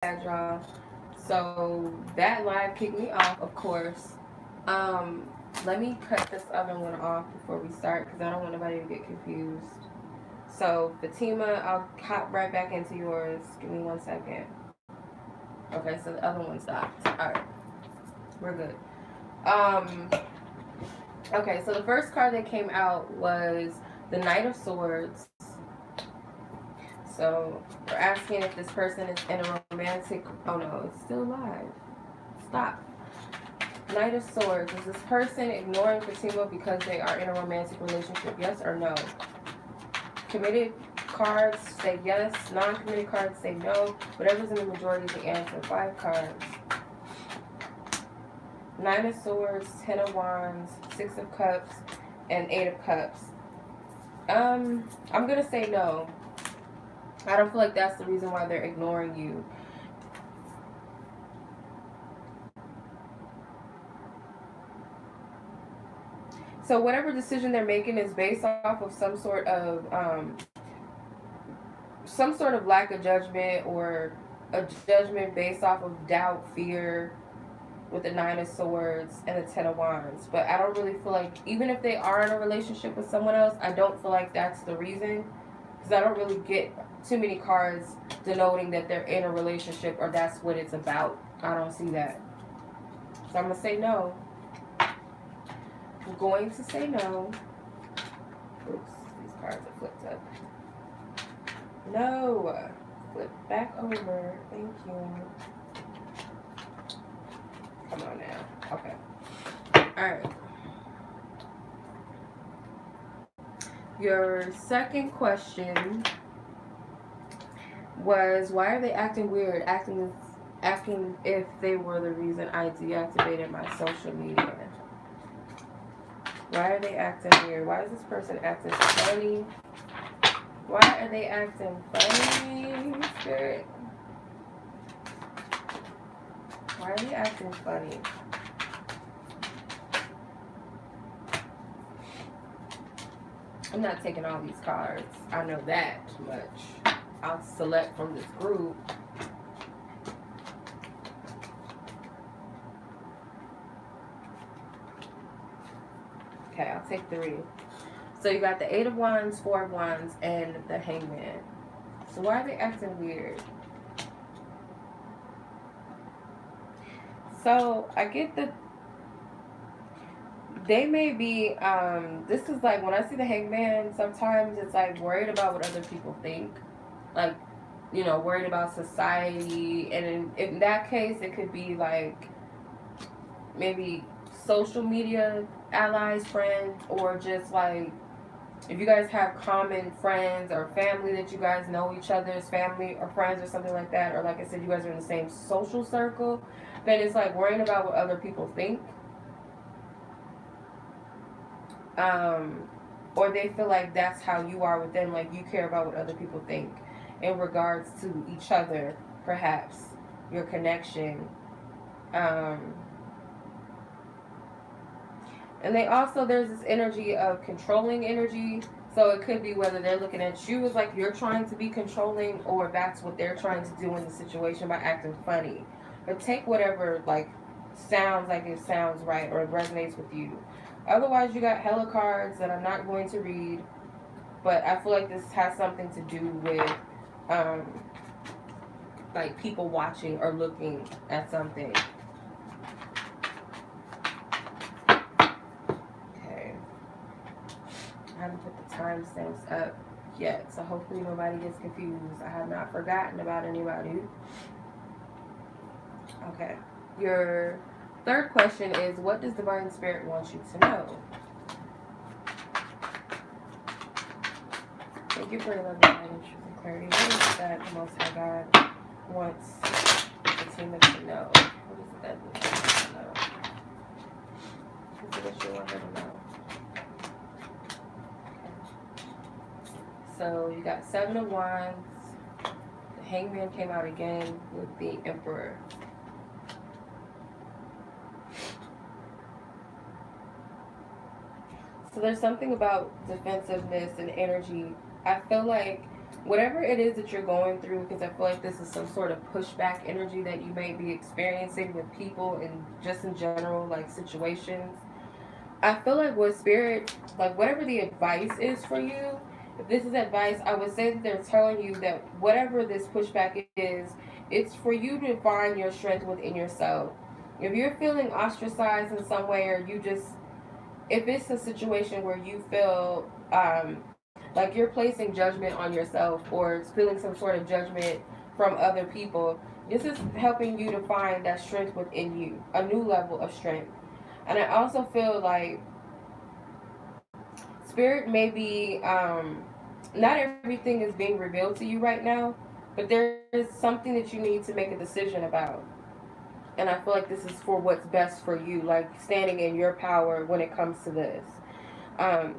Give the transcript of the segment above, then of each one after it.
y'all. So that live kicked me off, of course. Um, Let me cut this other one off before we start because I don't want nobody to get confused. So Fatima, I'll hop right back into yours. Give me 1 second. Okay, so the other one stopped. All right, we're good. Um, okay, so the first card that came out was the Knight of Swords. So we're asking if this person is in a romantic. Oh no, it's still live. Stop. Knight of Swords. Is this person ignoring Fatima because they are in a romantic relationship? Yes or no? Committed cards say yes. Non-committed cards say no. Whatever's in the majority is the answer. 5 cards. Nine of Swords, 10 of Wands, 6 of Cups, and 8 of Cups. I'm gonna say no. I don't feel like that's the reason why they're ignoring you. So whatever decision they're making is based off of some sort of lack of judgment or a judgment based off of doubt, fear, with the 9 of Swords and the 10 of Wands. But I don't really feel like, even if they are in a relationship with someone else, I don't feel like that's the reason. Because I don't really get too many cards denoting that they're in a relationship or that's what it's about. I don't see that. So I'm going to say no. I'm going to say no. Oops, these cards are flipped up. No. Flip back over. Thank you. Come on now. Okay. Alright. Your second question was, why are they acting weird? Acting if they were the reason I deactivated my social media. Why are they acting weird? Why is this person acting funny? Why are they acting funny, Spirit? Why are they acting funny? I'm not taking all these cards. I know that much. I'll select from this group. Okay, I'll take 3. So you got the 8 of Wands, 4 of Wands, and the Hangman. So why are they acting weird? So I get that they may be, this is like, when I see the Hangman, sometimes it's like worried about what other people think. Like, you know, worried about society. And in that case, it could be like maybe social media allies, friends, or just like if you guys have common friends or family that you guys know each other's family or friends or something like that, or like I said, you guys are in the same social circle, then it's like worrying about what other people think. Or they feel like that's how you are with them, like you care about what other people think in regards to each other, perhaps your connection. And they also, there's this energy of controlling energy. So it could be whether they're looking at you as like you're trying to be controlling, or that's what they're trying to do in the situation by acting funny. But take whatever like sounds like it sounds right or it resonates with you. Otherwise, you got hella cards that I'm not going to read. But I feel like this has something to do with like people watching or looking at something. I haven't put the timestamps up yet, so hopefully nobody gets confused. I have not forgotten about anybody. Okay. Your third question is, what does Divine Spirit want you to know? Thank you for your love, guidance, truth, and clarity. What is it that the Most High God wants Tima to know? What is it that you want her to know? What is it that you want her to know? So you got 7 of Wands. The Hangman came out again with the Emperor. So there's something about defensiveness and energy. I feel like whatever it is that you're going through, because I feel like this is some sort of pushback energy that you may be experiencing with people and just in general, like situations. I feel like what spirit, like whatever the advice is for you, if this is advice, I would say that they're telling you that whatever this pushback is, it's for you to find your strength within yourself. If you're feeling ostracized in some way, or you just, if it's a situation where you feel like you're placing judgment on yourself or feeling some sort of judgment from other people, this is helping you to find that strength within you, a new level of strength. And I also feel like spirit may be, not everything is being revealed to you right now, but there is something that you need to make a decision about. And I feel like this is for what's best for you, like standing in your power when it comes to this.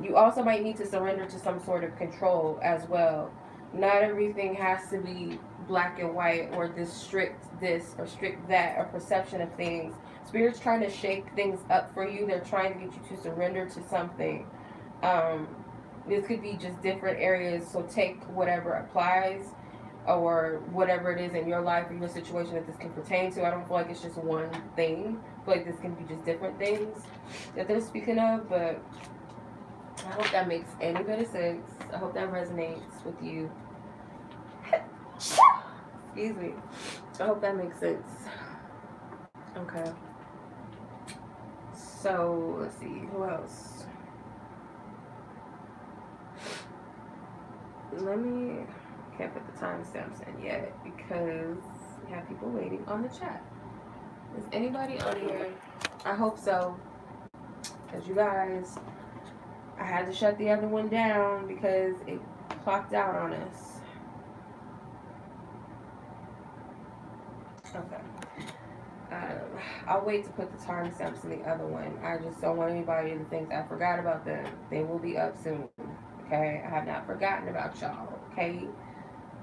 You also might need to surrender to some sort of control as well. Not everything has to be black and white, or this or strict that, or perception of things. Spirit's trying to shake things up for you. They're trying to get you to surrender to something. Um, this could be just different areas, so take whatever applies, or whatever it is in your life or your situation that this can pertain to. I don't feel like it's just one thing. I feel like this can be just different things that they're speaking of, but I hope that makes any bit of sense. I hope that resonates with you. Excuse me. I hope that makes sense. Okay. So, let's see. Who else? Can't put the timestamps in yet because we have people waiting on the chat. Is anybody on here? I hope so. Because you guys, I had to shut the other one down because it clocked out on us. Okay. I'll wait to put the timestamps in the other one. I just don't want anybody to think I forgot about them. They will be up soon. Okay? I have not forgotten about y'all. Okay?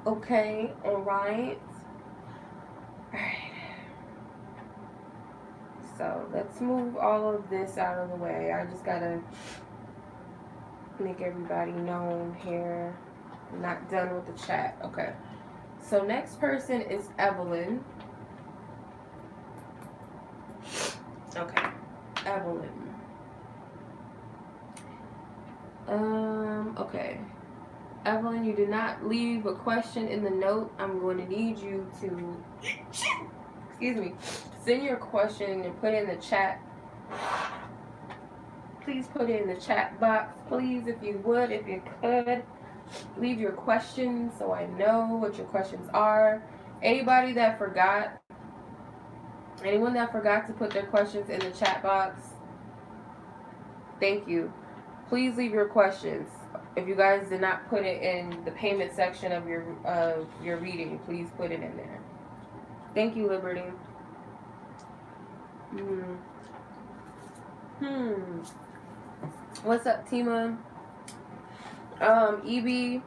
Okay? Alright? Alright. So, let's move all of this out of the way. I just gotta make everybody known here. I'm not done with the chat. Okay. So, next person is Evelyn. Okay. Evelyn. Okay. Evelyn, you did not leave a question in the note. I'm going to need you to, excuse me, send your question and put it in the chat. Please put it in the chat box, please, if you would, if you could. Leave your questions so I know what your questions are. Anybody that forgot, anyone that forgot to put their questions in the chat box, thank you. Please leave your questions. If you guys did not put it in the payment section of your reading, please put it in there. Thank you, Liberty. What's up, Tima? EB,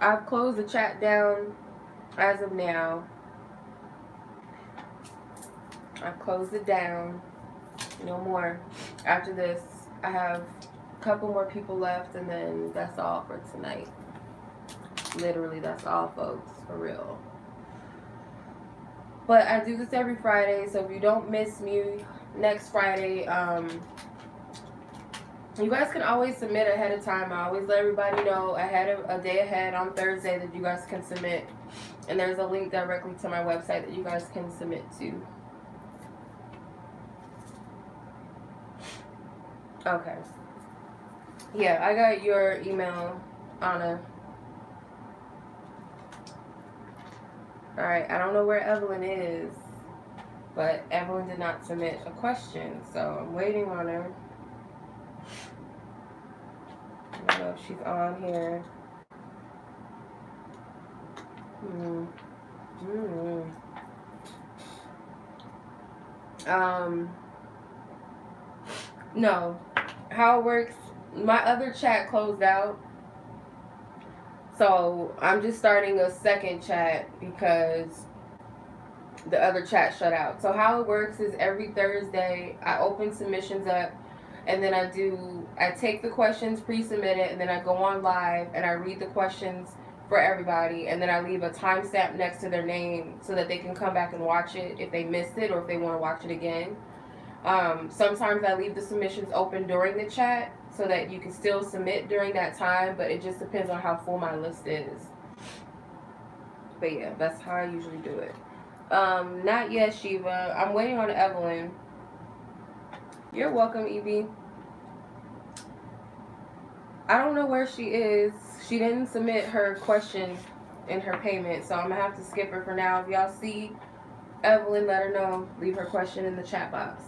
I've closed the chat down as of now. I've closed it down. No more. After this, I have a couple more people left, and then that's all for tonight. Literally, that's all, folks. For real. But I do this every Friday, so if you don't miss me next Friday, you guys can always submit ahead of time. I always let everybody know a day ahead on Thursday that you guys can submit. And there's a link directly to my website that you guys can submit to. Okay. Yeah, I got your email, Anna. Alright, I don't know where Evelyn is, but Evelyn did not submit a question, so I'm waiting on her. I don't know if she's on here. No. How it works, my other chat closed out. So I'm just starting a second chat because the other chat shut out. So how it works is every Thursday I open submissions up, and then I take the questions pre-submitted, and then I go on live and I read the questions for everybody, and then I leave a timestamp next to their name so that they can come back and watch it if they missed it or if they want to watch it again. Sometimes I leave the submissions open during the chat so that you can still submit during that time, but it just depends on how full my list is. But yeah, that's how I usually do it. Not yet, Shiva. I'm waiting on Evelyn. You're welcome, Evie. I don't know where she is. She didn't submit her question in her payment, so I'm gonna have to skip her for now. If y'all see Evelyn, let her know. Leave her question in the chat box.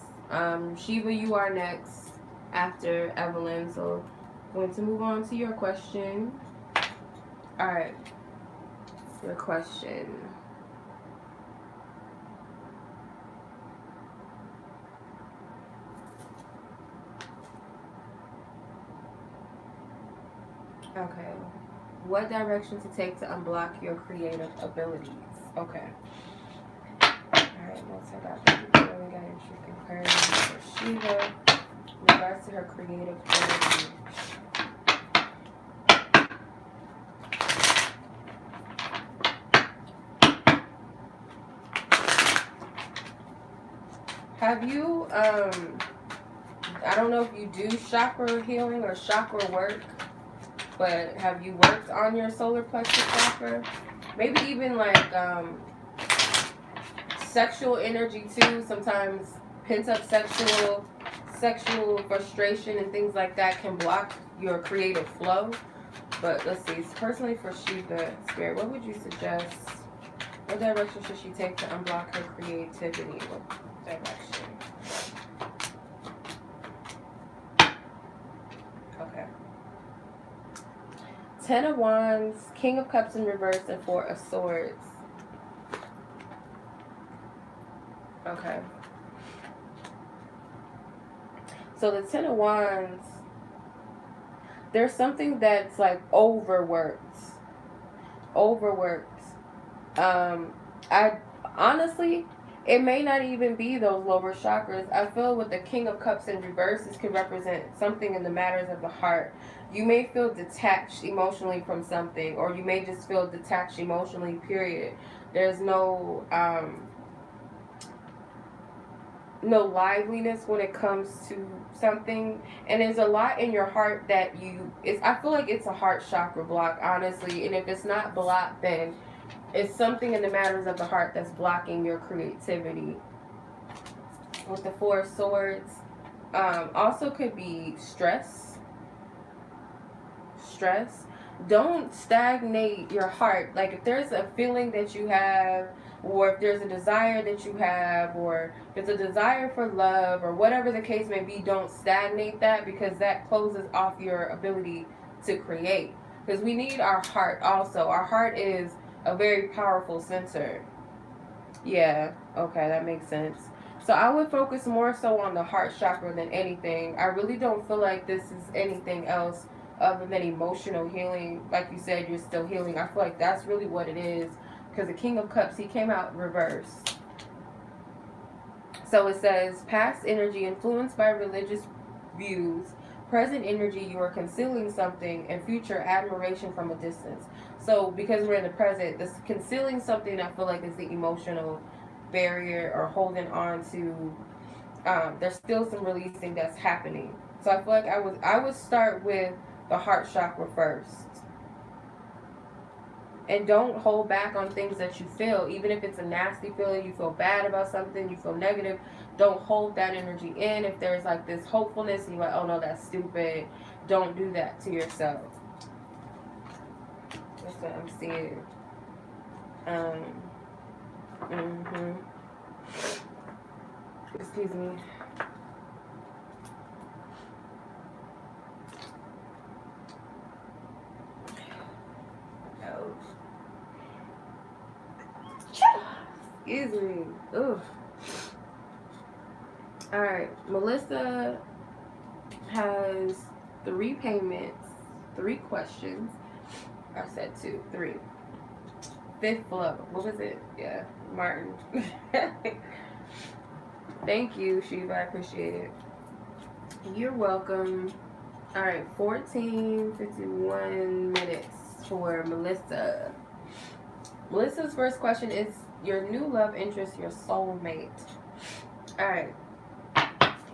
Shiva, you are next after Evelyn, so I'm going to move on to your question. Alright. Your question. Okay. What direction to take to unblock your creative abilities? Okay. Alright, once I got the feeling, got intriguing clarity for Shiva in regards to her creative abilities. Have you, I don't know if you do chakra healing or chakra work, but have you worked on your solar plexus chakra? Maybe even like sexual energy too. Sometimes pent up sexual frustration and things like that can block your creative flow. But let's see, personally for Shiva, Spirit, what would you suggest? What direction should she take to unblock her creativity? What direction? Okay. 10 of Wands, King of Cups in reverse, and 4 of Swords. Okay. So the 10 of Wands, there's something that's like overworked. I honestly, it may not even be those lower chakras. I feel with the King of Cups in reverse, this could represent something in the matters of the heart. You may feel detached emotionally from something, or you may just feel detached emotionally, period. There's no liveliness when it comes to something, and there's a lot in your heart that I feel like it's a heart chakra block, honestly. And if it's not blocked, then it's something in the matters of the heart that's blocking your creativity. With the 4 of Swords, also could be stress. Don't stagnate your heart. Like if there's a feeling that you have, or if there's a desire that you have, or if it's a desire for love, or whatever the case may be, don't stagnate that, because that closes off your ability to create. Because we need our heart also. Our heart is a very powerful center. Yeah, okay, that makes sense. So I would focus more so on the heart chakra than anything. I really don't feel like this is anything else other than emotional healing. Like you said, you're still healing. I feel like that's really what it is. Because the King of Cups, he came out reversed. So it says, past energy influenced by religious views, present energy you are concealing something, and future admiration from a distance. So because we're in the present, this concealing something, I feel like is the emotional barrier or holding on to. There's still some releasing that's happening. So I feel like I would start with the heart chakra first. And don't hold back on things that you feel. Even if it's a nasty feeling, you feel bad about something, you feel negative, don't hold that energy in. If there's like this hopefulness and you're like, oh no, that's stupid, don't do that to yourself. That's what I'm seeing. Excuse me. Excuse me. Ugh. Alright, Melissa has 3 payments, 3 questions. I said 2, 3. 5th flow. What was it? Yeah, Martin. Thank you, Shiva. I appreciate it. You're welcome. Alright, 14:51 minutes. for Melissa. Melissa's first question is your new love interest, your soulmate. Alright.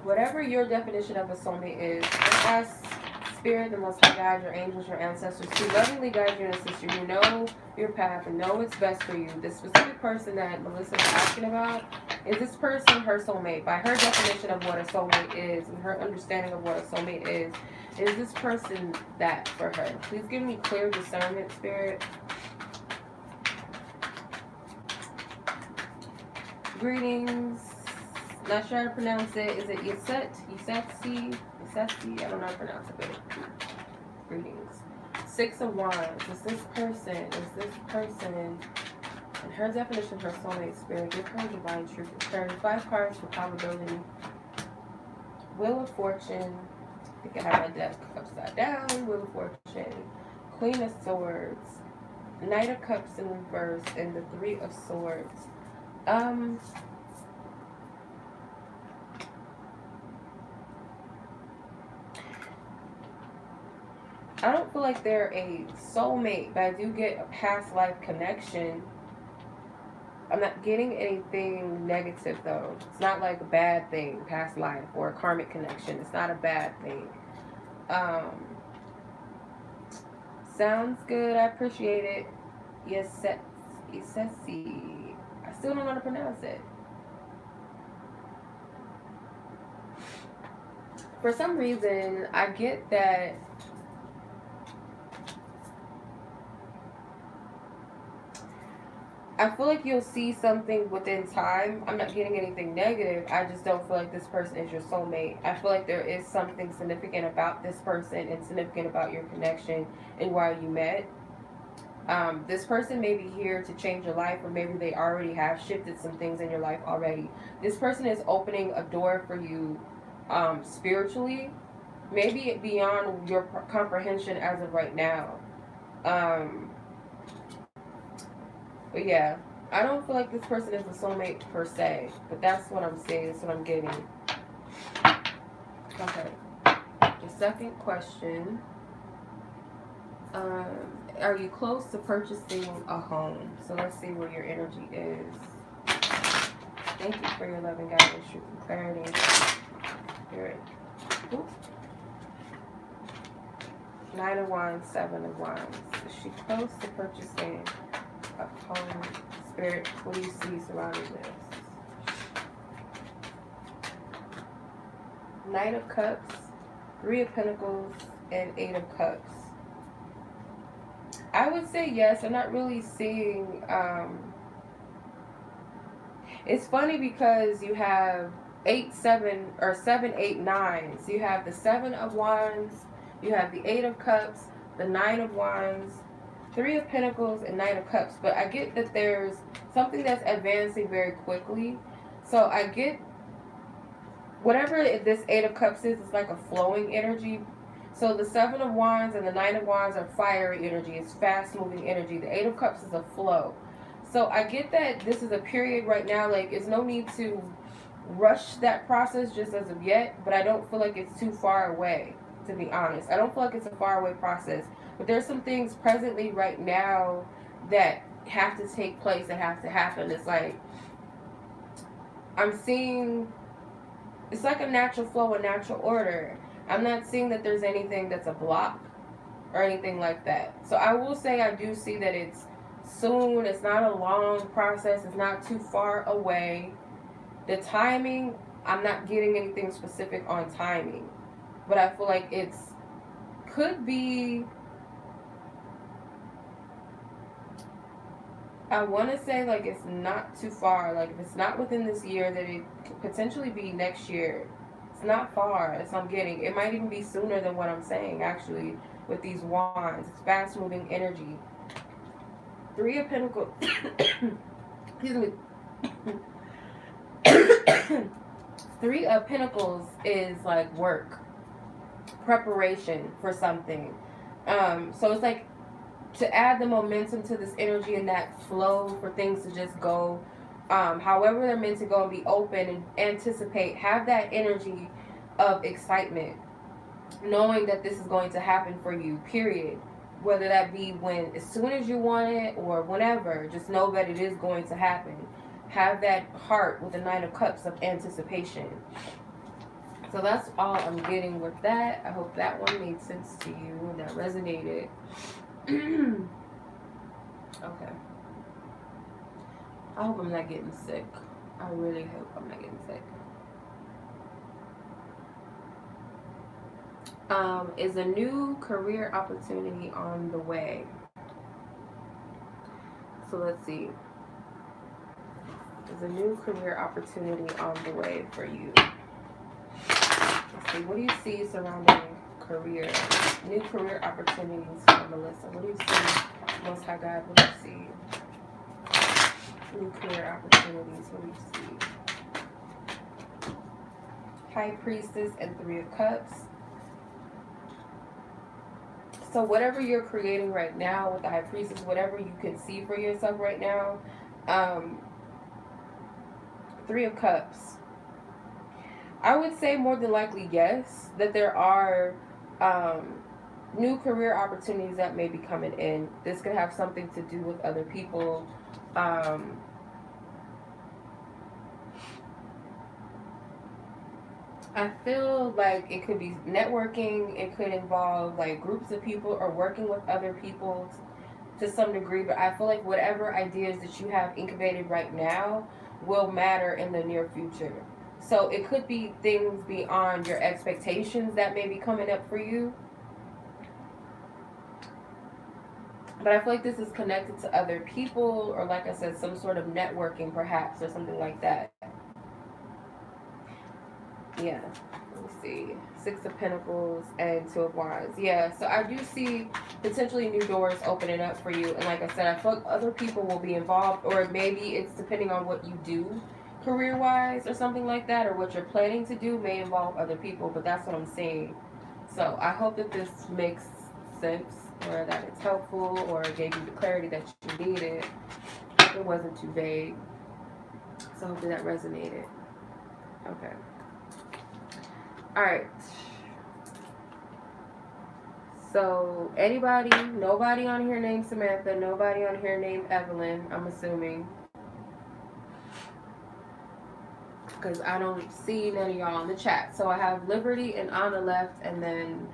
Whatever your definition of a soulmate is, ask Spirit, the Most High God, your angels, your ancestors, to lovingly guide you and assist you. You know your path and know what's best for you. The specific person that Melissa is asking about, is this person her soulmate? By her definition of what a soulmate is and her understanding of what a soulmate is this person that for her? Please give me clear discernment, Spirit. Greetings. Not sure how to pronounce it. Is it Ysetsi? I don't know how to pronounce it, but greetings. 6 of Wands. Is this person, and her definition, her soulmate, Spirit, give her divine truth. Turn 5 cards for probability. Wheel of Fortune. I think I have my deck upside down. Wheel of Fortune. Queen of Swords. Knight of Cups in reverse, and the 3 of Swords. I don't feel like they're a soulmate, but I do get a past life connection. I'm not getting anything negative though. It's not like a bad thing, past life, or a karmic connection. It's not a bad thing. Sounds good. I appreciate it. Ysetsi. I still don't know how to pronounce it. For some reason, I get that I feel like you'll see something within time. I'm not getting anything negative. I just don't feel like this person is your soulmate. I feel like there is something significant about this person and significant about your connection and why you met. This person may be here to change your life, or maybe they already have shifted some things in your life already. This person is opening a door for you spiritually, maybe beyond your comprehension as of right now. But yeah, I don't feel like this person is a soulmate per se, but that's what I'm saying. That's what I'm getting. Okay. The second question. Are you close to purchasing a home? So let's see where your energy is. Thank you for your love and guidance, truth and clarity. Spirit. Oops. 9 of Wands, 7 of Wands. Is she close to purchasing a home? Spirit, what do you see surrounding this? Knight of Cups, 3 of Pentacles, and 8 of Cups. I would say yes. I'm not really seeing... It's funny because you have 8, 7, or 7, 8, 9. So you have the 7 of Wands, you have the 8 of Cups, the 9 of Wands, 3 of Pentacles, and 9 of Cups. But I get that there's something that's advancing very quickly. So I get whatever this 8 of Cups is, it's like a flowing energy. So the 7 of Wands and the 9 of Wands are fiery energy. It's fast-moving energy. The 8 of Cups is a flow. So I get that this is a period right now. Like, there's no need to rush that process just as of yet. But I don't feel like it's too far away, to be honest. I don't feel like it's a far-away process. But there's some things presently right now that have to take place, that have to happen. It's like, I'm seeing, it's like a natural flow, a natural order. I'm not seeing that there's anything that's a block or anything like that. So I will say I do see that it's soon. It's not a long process. It's not too far away. The timing, I'm not getting anything specific on timing. But I feel like it's could be, I want to say like it's not too far. Like if it's not within this year, that it could potentially be next year. It's not far as I'm getting. It might even be sooner than what I'm saying, actually, with these wands. It's fast-moving energy. 3 of Pentacles. Excuse me. 3 of Pentacles is like work. Preparation for something. So it's like to add the momentum to this energy and that flow for things to just go however they're meant to go, and be open and anticipate, have that energy of excitement, knowing that this is going to happen for you, period. whether that be when, as soon as you want it or whenever, just know that it is going to happen. Have that heart with the Nine of Cups of anticipation. So that's all I'm getting with that. I hope that one made sense to you and that resonated. Okay. I hope I'm not getting sick. I really hope I'm not getting sick. Is a new career opportunity on the way? So let's see. Is a new career opportunity on the way for you? Let's see. What do you see surrounding career? New career opportunities for Melissa. What do you see? Most High God, what do you see? New career opportunities. What do you see? High Priestess and Three of Cups. So whatever you're creating right now with the High Priestess, whatever you can see for yourself right now, Three of Cups. I would say more than likely yes, that there are new career opportunities that may be coming in. This could have something to do with other people. I feel like it could be networking. It could involve like groups of people or working with other people to some degree. But I feel like whatever ideas that you have incubated right now will matter in the near future. So it could be things beyond your expectations that may be coming up for you. But I feel like this is connected to other people, or like I said, some sort of networking perhaps, or something like that. Yeah, let me see. Six of Pentacles and Two of Wands. Yeah, so I do see potentially new doors opening up for you. And like I said, I feel like other people will be involved, or maybe it's depending on what you do career-wise or something like that, or what you're planning to do may involve other people, but that's what I'm seeing. So I hope that this makes sense, or that it's helpful, or gave you the clarity that you needed. It wasn't too vague. So hopefully that resonated. Okay. Alright. So, nobody on here named Samantha, nobody on here named Evelyn, I'm assuming. Because I don't see none of y'all in the chat. So I have Liberty and Anna left, and then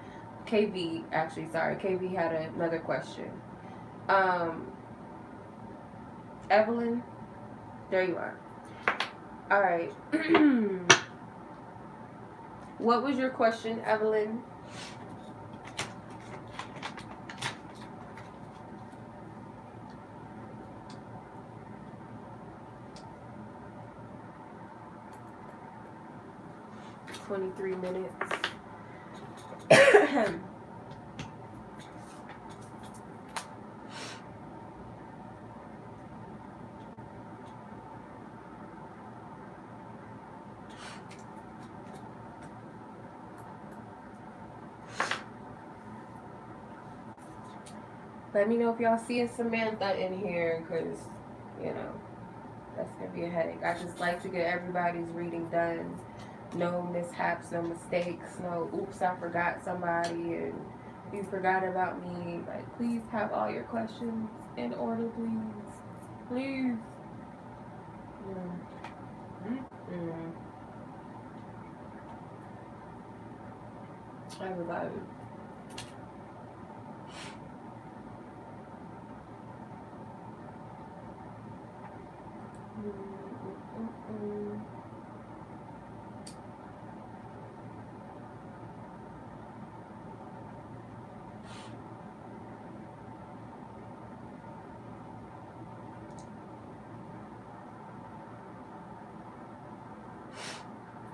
KV, actually, sorry, KV had another question. Evelyn, there you are. Alright. What was your question, Evelyn? $23 minutes. Let me know if y'all see a Samantha in here, because, you know, that's going to be a headache. I just like to get everybody's reading done. No mishaps, no mistakes, no oops, I forgot somebody and you forgot about me. Like, please have all your questions in order, please. Please. Everybody.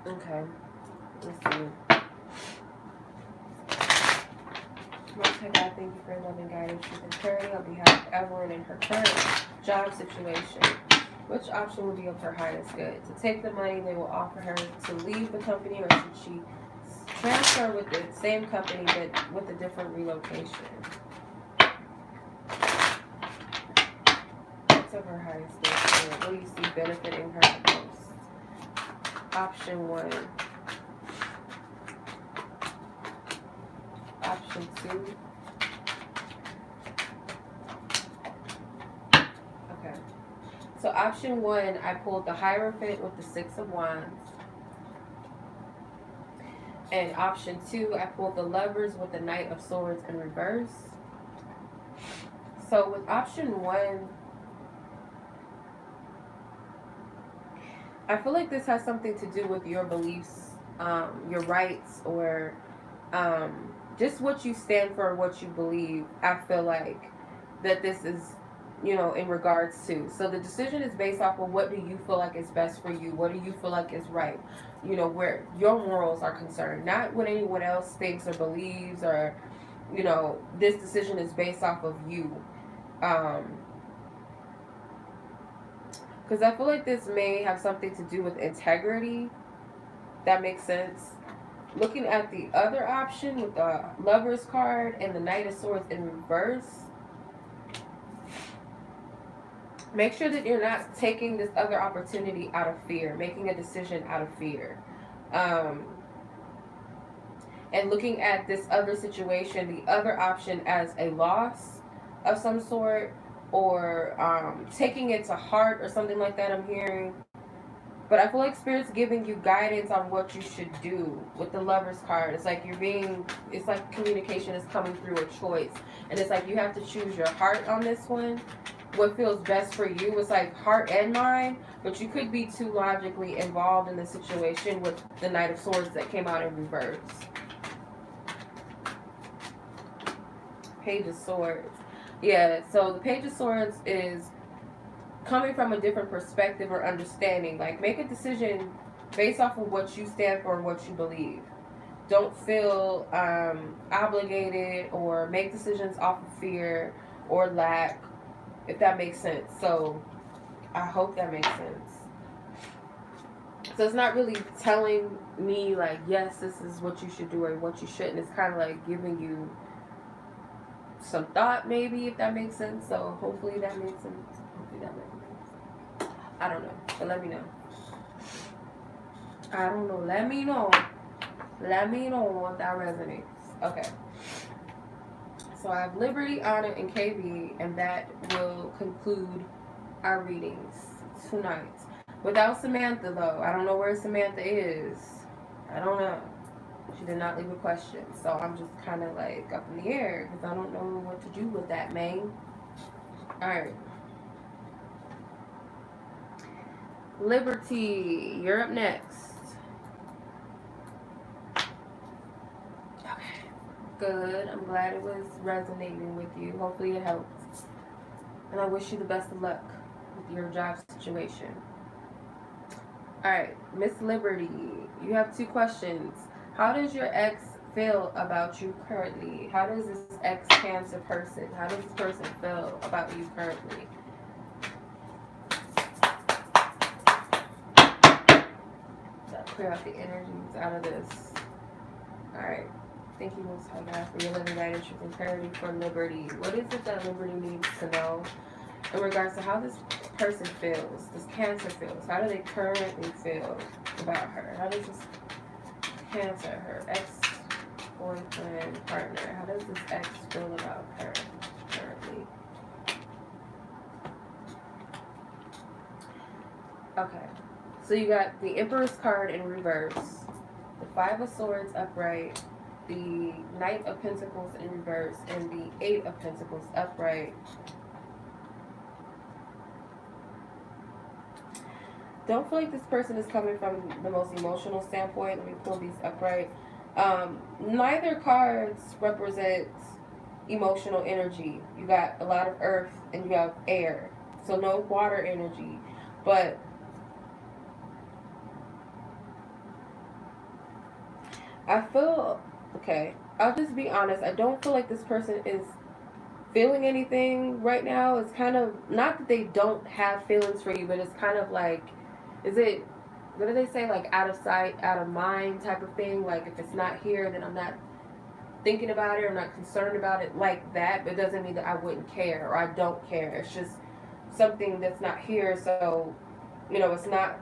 Okay, let's see. Most High God, thank you for your loving guidance, truth, and clarity on behalf of Evelyn and her current job situation. Which option will be of her highest good? To take the money they will offer her to leave the company, or should she transfer with the same company but with a different relocation? What's of her highest good? What do you see benefiting her the most? Option 1. Option 2. So option 1, I pulled the Hierophant with the 6 of Wands. And option 2, I pulled the Lovers with the Knight of Swords in reverse. So with option 1, I feel like this has something to do with your beliefs, your rights, or just what you stand for, what you believe. I feel like that this is, in regards to. So the decision is based off of what do you feel like is best for you? What do you feel like is right? Where your morals are concerned, not what anyone else thinks or believes, or, this decision is based off of you. Because I feel like this may have something to do with integrity. That makes sense. Looking at the other option with the Lover's card and the Knight of Swords in reverse, make sure that you're not taking this other opportunity out of fear, making a decision out of fear. And looking at this other situation, the other option, as a loss of some sort, or taking it to heart or something like that, I'm hearing. But I feel like Spirit's giving you guidance on what you should do with the Lover's card. It's like it's like communication is coming through a choice. And it's like you have to choose your heart on this one. What feels best for you. It's like heart and mind, but you could be too logically involved in the situation with the Knight of Swords that came out in reverse. Page of Swords. Yeah, so the Page of Swords is coming from a different perspective or understanding. Like, make a decision based off of what you stand for and what you believe. Don't feel obligated or make decisions off of fear or lack, if that makes sense. So I hope that makes sense. So it's not really telling me like, yes, this is what you should do or what you shouldn't. It's kind of like giving you some thought, maybe, if that makes sense. So hopefully that makes sense. Hopefully that makes sense. I don't know, but let me know. I don't know. Let me know. Let me know if that resonates. Okay. So I have Liberty, Honor, and KB, and that will conclude our readings tonight. Without Samantha, though, I don't know where Samantha is. I don't know. She did not leave a question, so I'm just kind of like up in the air because I don't know what to do with that, man. All right. Liberty, you're up next. Okay, good. I'm glad it was resonating with you. Hopefully it helped. And I wish you the best of luck with your job situation. Alright, Miss Liberty, you have 2 questions. How does your ex feel about you currently? How does this ex-Cancer person, how does this person feel about you currently? Clear out the energies out of this. Alright. Thank you, Most High God, for your living guidance, truth, and clarity for Liberty. What is it that Liberty needs to know in regards to how this person feels, this Cancer feels? How do they currently feel about her? How does this Cancer, her ex-boyfriend, partner, how does this ex feel about her currently? Okay. So you got the Emperor's card in reverse, the 5 of Swords upright, the Knight of Pentacles in reverse, and the 8 of Pentacles upright. Don't feel like this person is coming from the most emotional standpoint. Let me pull these upright. Neither cards represent emotional energy. You got a lot of earth and you have air. So no water energy. But I feel, okay, I'll just be honest. I don't feel like this person is feeling anything right now. It's kind of, not that they don't have feelings for you, but it's kind of like, is it, what do they say, like out of sight, out of mind type of thing? Like if it's not here, then I'm not thinking about it, or I'm not concerned about it like that. But it doesn't mean that I wouldn't care or I don't care. It's just something that's not here. So, it's not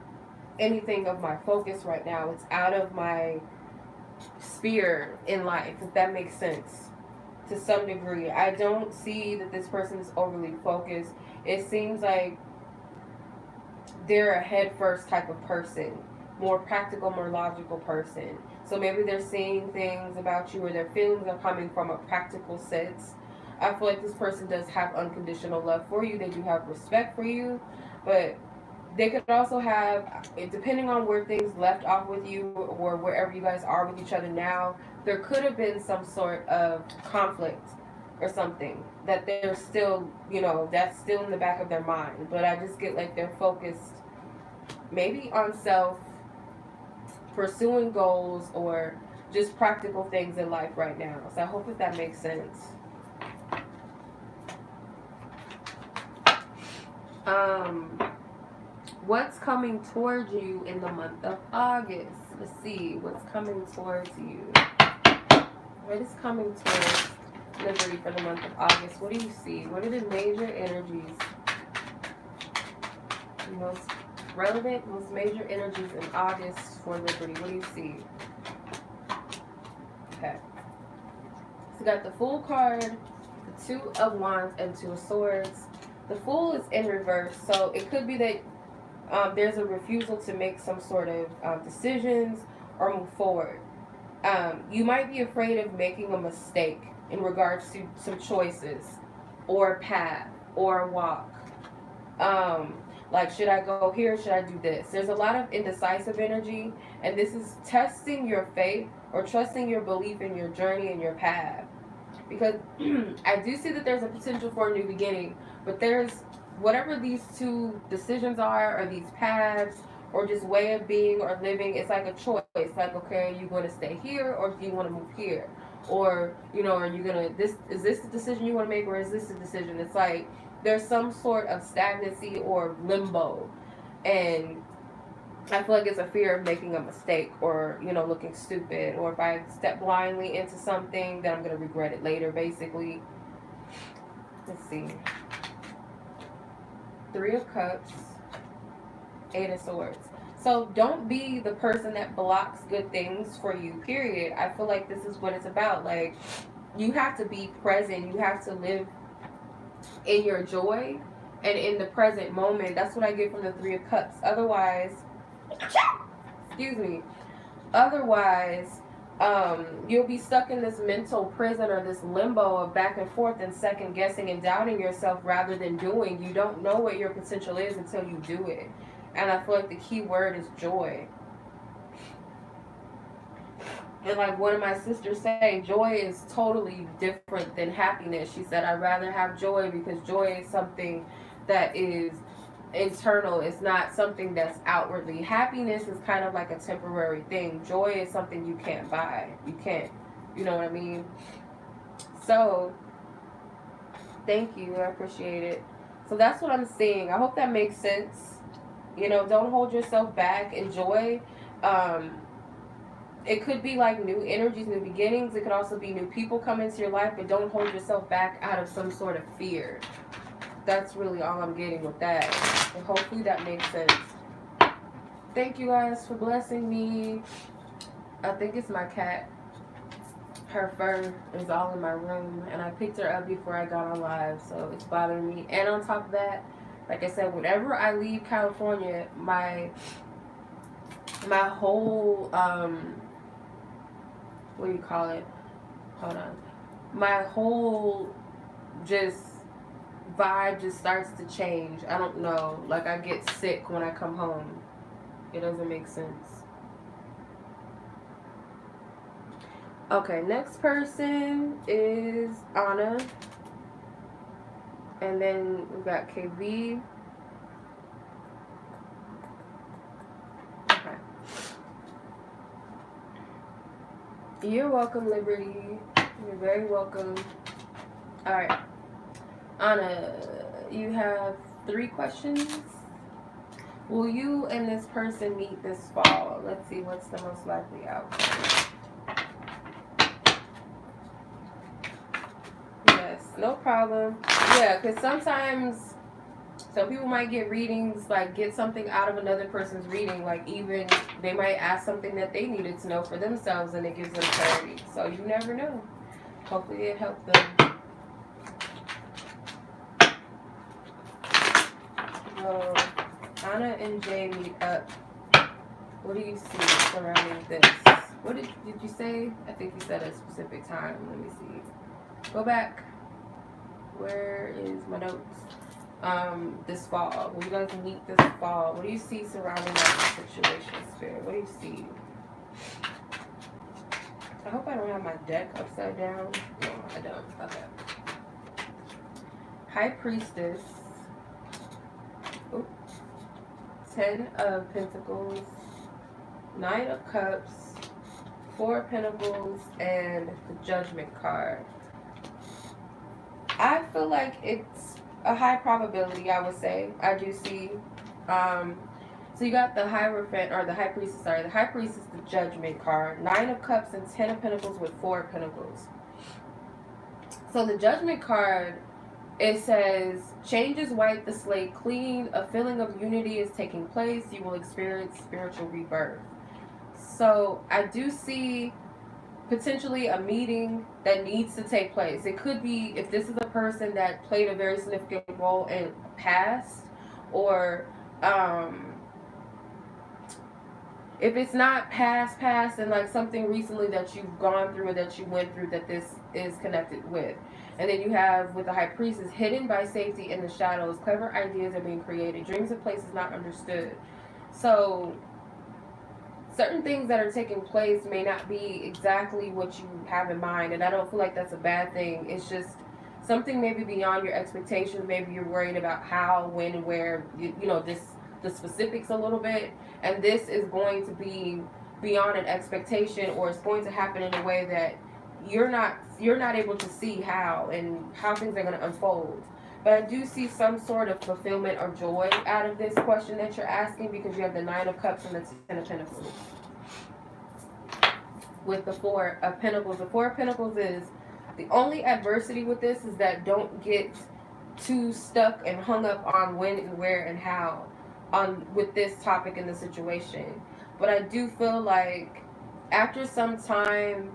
anything of my focus right now. It's out of my sphere in life, if that makes sense to some degree. I don't see that this person is overly focused. It seems like they're a head first type of person, more practical, more logical person. So maybe they're seeing things about you, or their feelings are coming from a practical sense. I feel like this person does have unconditional love for you. They do have respect for you, but they could also have, depending on where things left off with you or wherever you guys are with each other now, there could have been some sort of conflict or something that they're still, that's still in the back of their mind. But I just get like they're focused maybe on self, pursuing goals, or just practical things in life right now. So I hope that makes sense. What's coming towards you in the month of August? Let's see what's coming towards you. What is coming towards Liberty for the month of August? What do you see? What are the major energies? The most relevant, most major energies in August for Liberty. What do you see? Okay. So we got the Fool card, the Two of Wands, and Two of Swords. The Fool is in reverse, so it could be that there's a refusal to make some sort of decisions or move forward. You might be afraid of making a mistake in regards to some choices or a path or a walk. Like, should I go here? Should I do this? There's a lot of indecisive energy, and this is testing your faith or trusting your belief in your journey and your path. Because I do see that there's a potential for a new beginning, but there's whatever these two decisions are, or these paths, or just way of being or living, it's like a choice. Like, okay, are you going to stay here, or do you want to move here? Or, are you going to, is this the decision you want to make, or is this the decision? It's like there's some sort of stagnancy or limbo. And I feel like it's a fear of making a mistake, or, looking stupid, or if I step blindly into something, then I'm going to regret it later, basically. Let's see. Three of Cups, Eight of Swords. So don't be the person that blocks good things for you, period. I feel like this is what it's about. Like, you have to be present. You have to live in your joy and in the present moment. That's what I get from the Three of Cups. Otherwise, you'll be stuck in this mental prison or this limbo of back and forth and second guessing and doubting yourself rather than doing. You don't know what your potential is until you do it. And I feel like the key word is joy. And like one of my sisters say, joy is totally different than happiness. She said, I'd rather have joy because joy is something that is internal. It's not something that's outwardly. Happiness is kind of like a temporary thing. Joy is something you can't buy. You can't, you know what I mean? So, thank you. I appreciate it. So that's what I'm seeing. I hope that makes sense. Don't hold yourself back. Enjoy. It could be like new energies, new beginnings. It could also be new people come into your life, but don't hold yourself back out of some sort of fear. That's really all I'm getting with that. And hopefully that makes sense. Thank you guys for blessing me. I think it's my cat. Her fur is all in my room, and I picked her up before I got on live, so it's bothering me. And on top of that, like I said, whenever I leave California, my whole what do you call it? Hold on. My whole just vibe just starts to change. I don't know. Like, I get sick when I come home. It doesn't make sense. Okay, next person is Anna. And then we've got KV. Okay. You're welcome, Liberty. You're very welcome. Alright. Anna, you have 3 questions. Will you and this person meet this fall? Let's see what's the most likely outcome. Yes, no problem. Yeah, because sometimes some people might get readings, like get something out of another person's reading. Like, even they might ask something that they needed to know for themselves, and it gives them clarity. So you never know. Hopefully it helped them. So, Anna and Jay meet up. What do you see surrounding this? What did you say? I think you said a specific time. Let me see. Go back. Where is my notes? This fall. When you guys meet this fall, what do you see surrounding that situation, Spirit? What do you see? I hope I don't have my deck upside down. No, I don't. Okay. High Priestess. Ooh. 10 of Pentacles. 9 of Cups. 4 of Pentacles. And the Judgment card. I feel like it's a high probability, I would say. I do see. So you got the Hierophant, or the High Priestess, sorry. The High Priestess, the Judgment card. 9 of Cups and 10 of Pentacles with 4 of Pentacles. So the Judgment card, it says, changes wipe the slate clean. A feeling of unity is taking place. You will experience spiritual rebirth. So I do see potentially a meeting that needs to take place. It could be if this is a person that played a very significant role in past, or if it's not past and like something recently that you've gone through or that you went through that this is connected with. And then you have with the High Priestess, hidden by safety in the shadows, clever ideas are being created, dreams of places not understood. So certain things that are taking place may not be exactly what you have in mind, and I don't feel like that's a bad thing. It's just something maybe beyond your expectations. Maybe you're worried about how, when, and where, the specifics a little bit, and this is going to be beyond an expectation, or it's going to happen in a way that you're not able to see how things are going to unfold. But I do see some sort of fulfillment or joy out of this question that you're asking, because you have the 9 of Cups and the 10 of Pentacles. With the 4 of Pentacles. The 4 of Pentacles is, the only adversity with this is that don't get too stuck and hung up on when and where and how with this topic in the situation. But I do feel like after some time,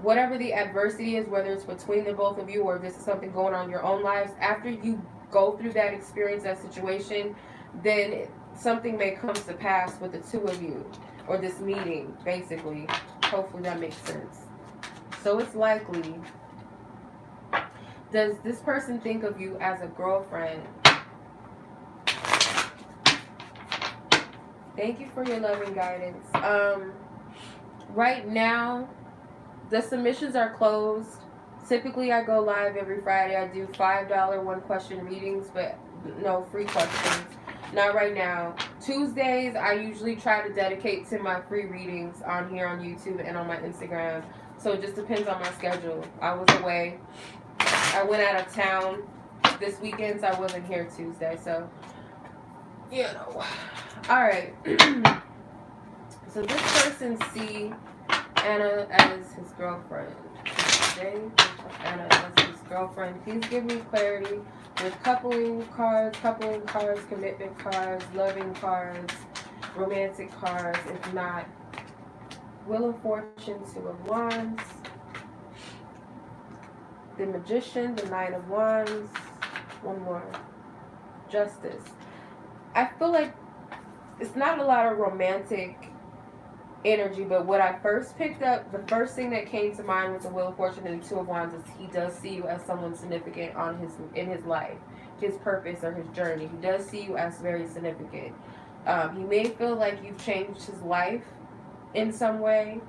whatever the adversity is, whether it's between the both of you or if this is something going on in your own lives, after you go through that experience, that situation, then something may come to pass with the two of you, or this meeting, basically. Hopefully that makes sense. So it's likely, does this person think of you as a girlfriend? Thank you for your loving guidance. Right now, the submissions are closed. Typically, I go live every Friday. I do $5 one-question readings, but no free questions. Not right now. Tuesdays, I usually try to dedicate to my free readings on here on YouTube and on my Instagram. So it just depends on my schedule. I was away. I went out of town this weekend, so I wasn't here Tuesday. So, Alright. So this person see Anna as his girlfriend. Today, Anna as his girlfriend. Please give me clarity with coupling cards, commitment cards, loving cards, romantic cards. If not, Wheel of Fortune, 2 of Wands, the Magician, the 9 of Wands, one more, Justice. I feel like it's not a lot of romantic energy, but what I first picked up, the first thing that came to mind with the Wheel of Fortune and the 2 of Wands is he does see you as someone significant in his life, his purpose or his journey. He does see you as very significant. He may feel like you've changed his life in some way.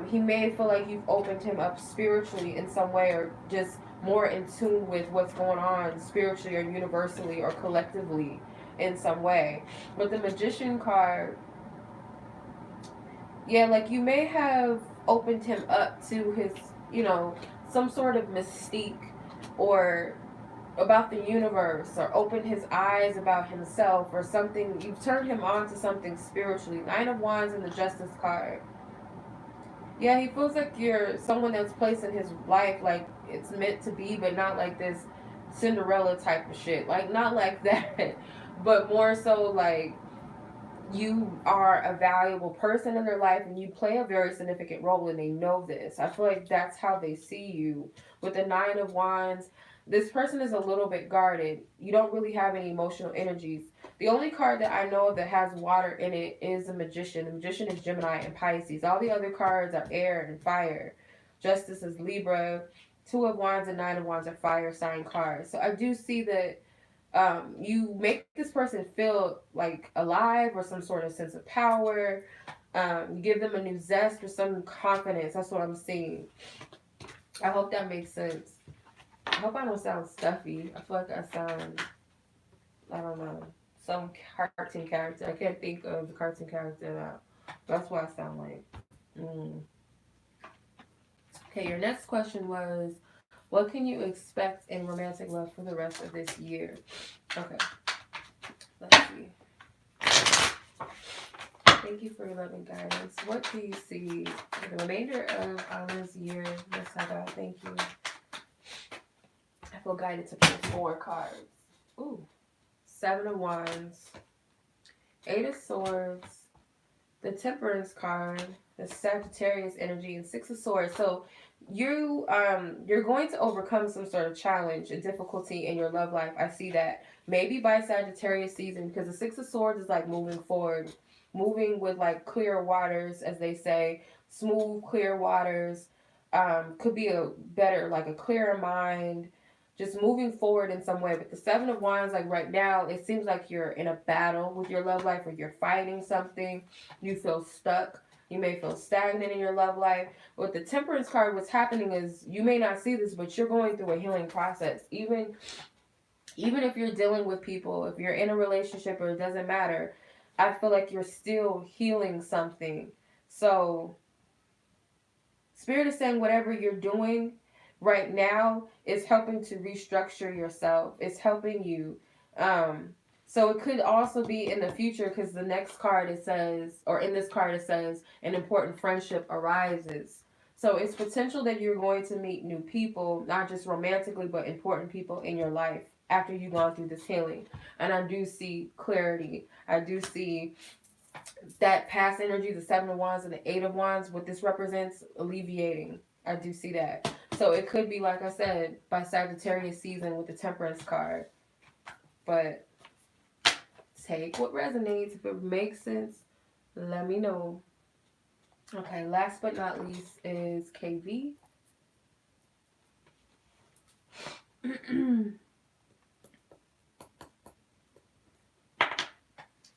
He may feel like you've opened him up spiritually in some way, or just more in tune with what's going on spiritually or universally or collectively in some way. With the Magician card, like you may have opened him up to his, some sort of mystique or about the universe, or opened his eyes about himself or something. You've turned him on to something spiritually. 9 of Wands and the Justice card. Yeah, he feels like you're someone that's placed in his life like it's meant to be, but not like this Cinderella type of shit. Like, not like that, but more so like you are a valuable person in their life and you play a very significant role, and they know this. I feel like that's how they see you. With the 9 of Wands, this person is a little bit guarded. You don't really have any emotional energies. The only card that I know of that has water in it is the Magician. The Magician is Gemini and Pisces. All the other cards are air and fire. Justice is Libra. Two of Wands and Nine of Wands are fire sign cards. So I do see that you make this person feel like alive or some sort of sense of power. You give them a new zest or some confidence. That's what I'm seeing. I hope that makes sense. I hope I don't sound stuffy. I feel like I sound, I don't know, some cartoon character. I can't think of the cartoon character now. That's what I sound like. Okay, your next question was, what can you expect in romantic love for the rest of this year? Okay, let's see. Thank you for your love and guidance. What do you see for the remainder of Ali's year? Yes, I got. Thank you. I feel guided to pull 4 cards. Ooh. 7 of Wands. 8 of Swords. The Temperance card. The Sagittarius energy. And 6 of Swords. So you're going to overcome some sort of challenge and difficulty in your love life. I see that. Maybe by Sagittarius season, because the 6 of Swords is like moving forward. Moving with like clear waters, as they say. Smooth, clear waters. Could be a better, like a clearer mind. Just moving forward in some way. But the 7 of Wands, like right now, it seems like you're in a battle with your love life, or you're fighting something. You feel stuck. You may feel stagnant in your love life. With the Temperance card, what's happening is, you may not see this, but you're going through a healing process. Even if you're dealing with people, if you're in a relationship, or it doesn't matter, I feel like you're still healing something. So Spirit is saying whatever you're doing right now is helping to restructure yourself. It's helping you. So it could also be in the future, because the next card it says, or in this card it says, an important friendship arises. So it's potential that you're going to meet new people, not just romantically, but important people in your life after you've gone through this healing. And I do see clarity. I do see that past energy, the 7 of Wands and the 8 of Wands, what this represents, alleviating. I do see that. So it could be, like I said, by Sagittarius season with the Temperance card. But take what resonates. If it makes sense, let me know. Okay, last but not least is KV.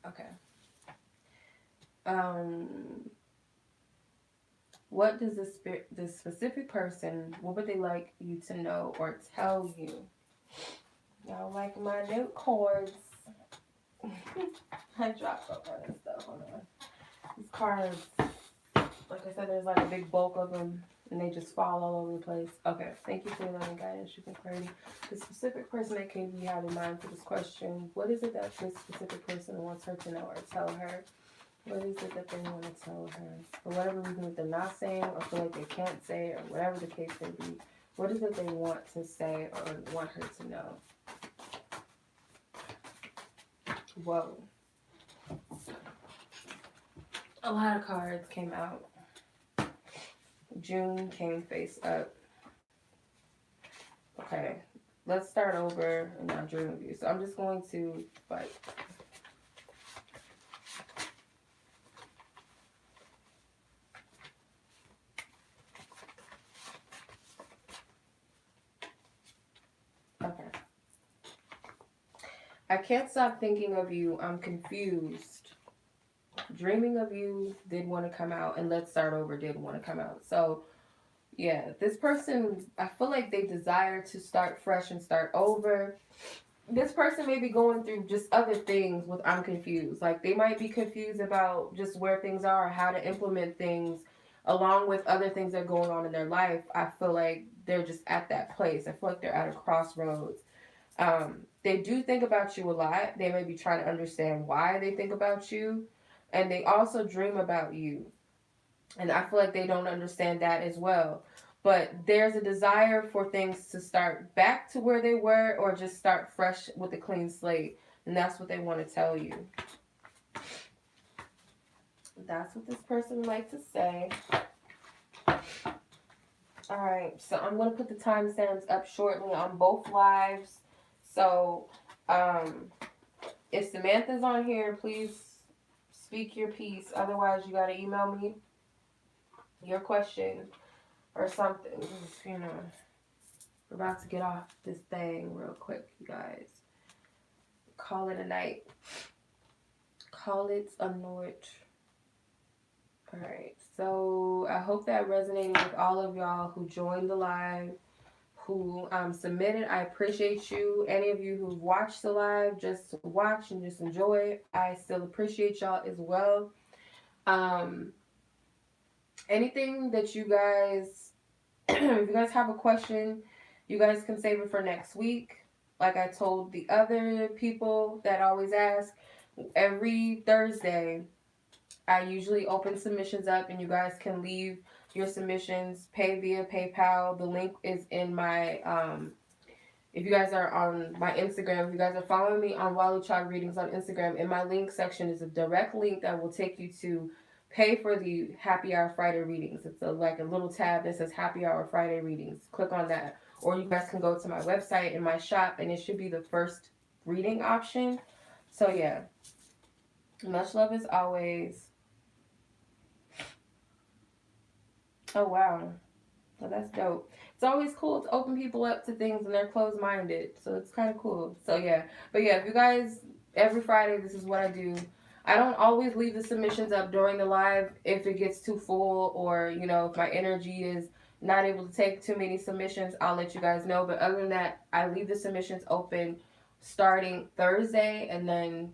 Okay. What does this specific person, what would they like you to know or tell you? Y'all like my note cards. I dropped up on this stuff. Hold on. These cards, like I said, there's like a big bulk of them, and they just fall all over the place. Okay, thank you for your loving guidance, truth, and clarity. The specific person that KV had in mind for this question, what is it that this specific person wants her to know or tell her? What is it that they want to tell her? For whatever reason that they're not saying, or feel like they can't say, or whatever the case may be, what is it they want to say or want her to know? Whoa. A lot of cards came out. June came face up. Okay, let's start over in our dream review. So I'm just going to, like, okay. I can't stop thinking of you. I'm confused. Dreaming of you did want to come out, and let's start over did want to come out. So yeah, this person, I feel like they desire to start fresh and start over. This person may be going through just other things with I'm confused. Like, they might be confused about just where things are, or how to implement things, along with other things that are going on in their life. I feel like they're just at that place. I feel like they're at a crossroads. They do think about you a lot. They may be trying to understand why they think about you. And they also dream about you. And I feel like they don't understand that as well. But there's a desire for things to start back to where they were, or just start fresh with a clean slate. And that's what they want to tell you. That's what this person would like to say. Alright, so I'm going to put the timestamps up shortly on both lives. So, if Samantha's on here, please speak your piece. Otherwise, you got to email me your question or something. You know, we're about to get off this thing real quick, you guys. Call it a night. Call it a night. Alright, so I hope that resonated with all of y'all who joined the live, who submitted. I appreciate you. Any of you who've watched the live just to watch and just enjoy it, I still appreciate y'all as well. Anything that you guys, if you guys have a question, you guys can save it for next week. Like I told the other people that always ask, every Thursday, I usually open submissions up and you guys can leave your submissions, pay via PayPal. The link is in my, if you guys are on my Instagram, if you guys are following me on Walu Child Readings on Instagram, in my link section is a direct link that will take you to pay for the Happy Hour Friday readings. It's like a little tab that says Happy Hour Friday readings. Click on that. Or you guys can go to my website and my shop and it should be the first reading option. So yeah, much love as always. Oh, wow. Well, that's dope. It's always cool to open people up to things when they're closed-minded. So it's kind of cool. So, yeah. But, yeah, if you guys, every Friday, this is what I do. I don't always leave the submissions up during the live if it gets too full or, you know, if my energy is not able to take too many submissions, I'll let you guys know. But other than that, I leave the submissions open starting Thursday and then,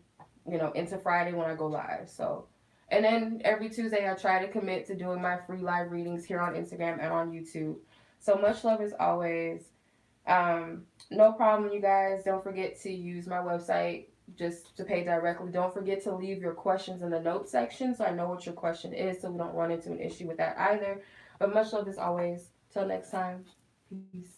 you know, into Friday when I go live. So... And then every Tuesday, I try to commit to doing my free live readings here on Instagram and on YouTube. So much love as always. No problem, you guys. Don't forget to use my website just to pay directly. Don't forget to leave your questions in the notes section so I know what your question is so we don't run into an issue with that either. But much love as always. Till next time. Peace.